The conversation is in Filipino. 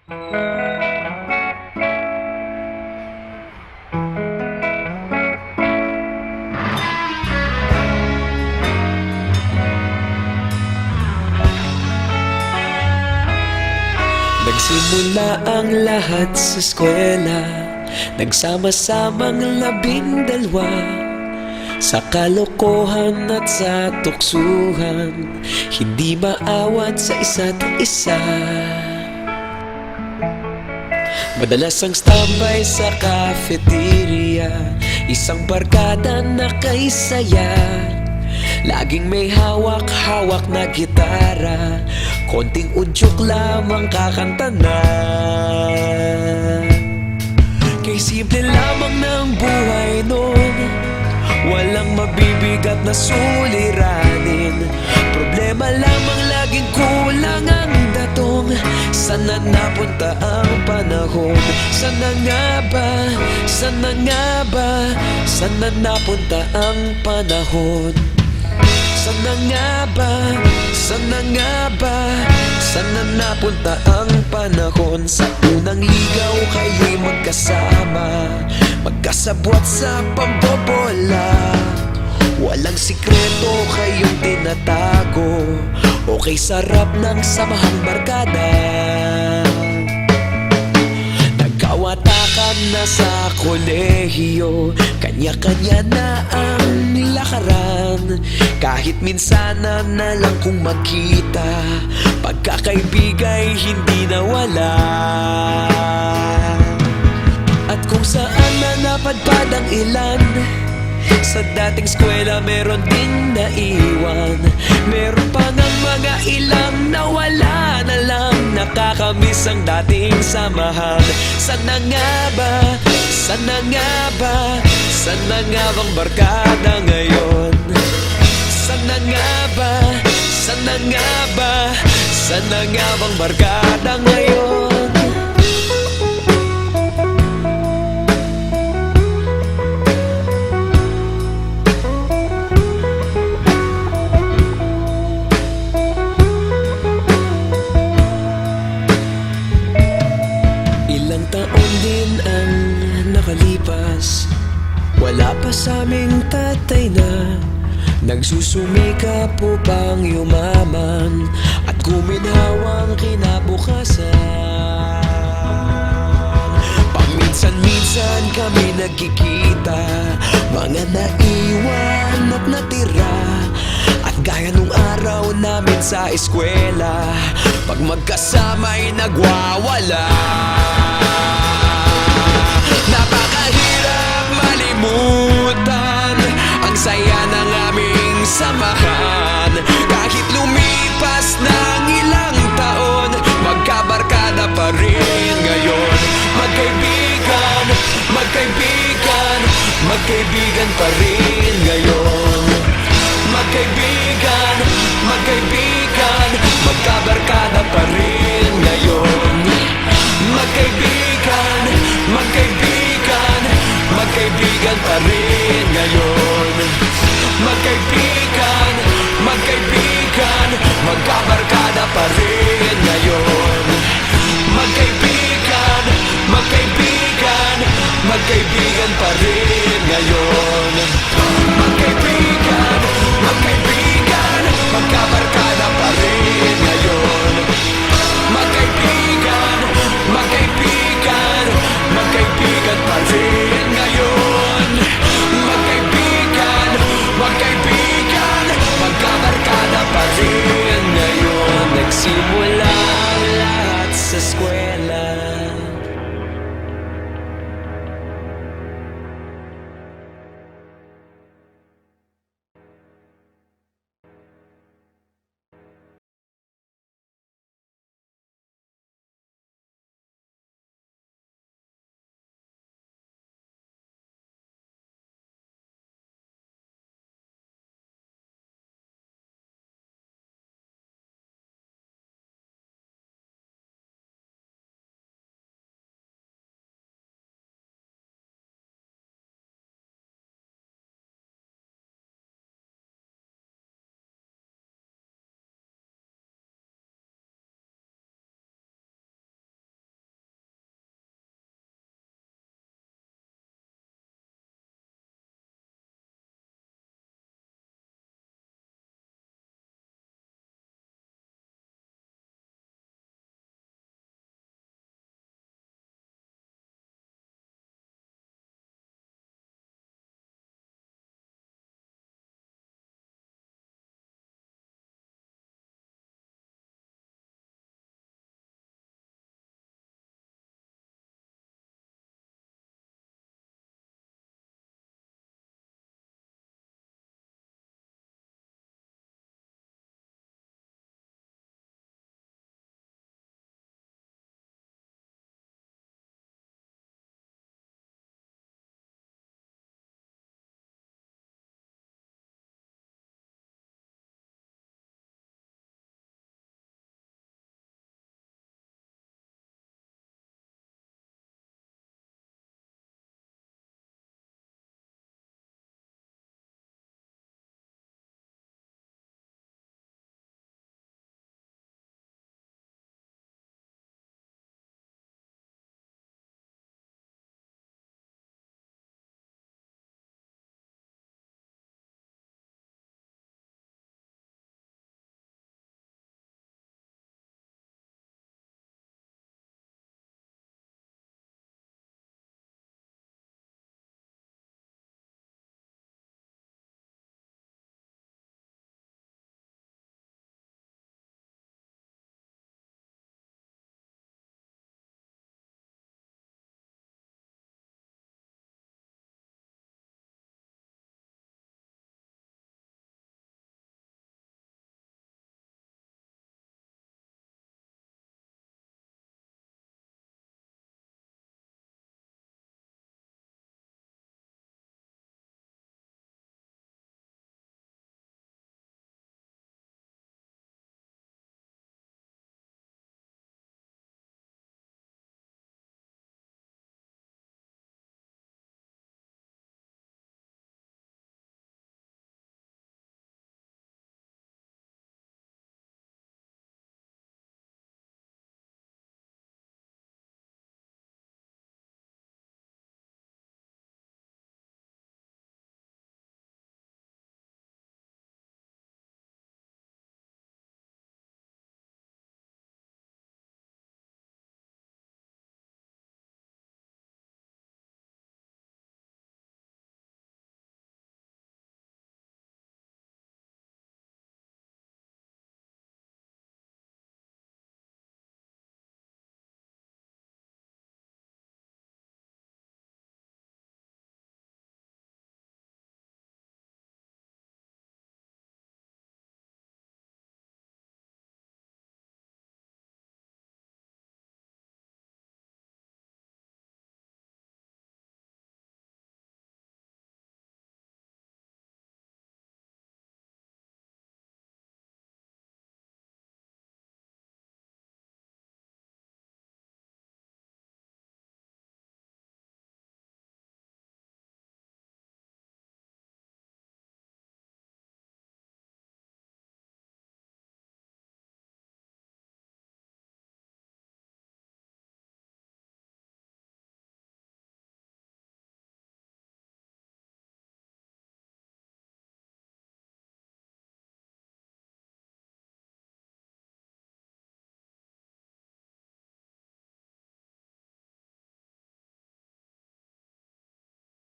Nagsimula ang lahat sa eskwela, nagsama-samang 12 sa kalokohan at sa tuksuhan, hindi maawat sa isa't isa. Madalas ang standby sa cafeteria, isang barkada na kay saya. Laging may hawak-hawak na gitara, konting udyok lamang kakanta na. Kay simple lamang ng buhay nun, walang mabibigat na suliranin. Problema lamang laging kulang ang datong. Sana napunta ang panahon? Sana nga ba? Sana nga ba? Sana napunta ang panahon? Sana nga ba? Sana nga ba? Sana napunta ang panahon? Sa unang ligaw kayo'y magkasama, magkasabwat sa pambobola. Walang sikreto kayong tinatago, okay sarap ng samahang barkada. Nagkawatakan na sa kolehiyo, kanya-kanya na ang lakaran. Kahit minsan na lang kung magkita, pagkakaibigay hindi nawala. At kung saan na napadpad ang ilan, sa dating eskwela meron ding naiwan. Meron pa ng mga ilang nawala na lang, nakakamiss ang dating samahan. Sana nga ba? Sana nga ba? Sana nga bang barkada ngayon? Sana nga ba? Sana nga ba? Sana nga bang barkada ngayon? Ilang taon din ang nakalipas, wala pa sa aming tatay na nagsusumikap upang yumaman at guminhawang kinabukasan. Paminsan-minsan kami nagkikita, mga naiwan at natira. At gaya nung araw namin sa eskwela, pag magkasama'y nagwawala. Napakahirap malimutan ang saya ng aming samahan. Kahit lumipas ng ilang taon, magkabarkada pa rin ngayon. Magkaibigan, magkaibigan, magkaibigan pa rin ngayon. Magkaibigan, magkaibigan, magkabarkada pa rin ngayon. Magkaibigan, magkaibigan, magkaibigan pa rin ngayon. Magkaibigan, magkaibigan, magkabarkada pa rin ngayon. Magkaibigan, magkaibigan, magkaibigan pa rin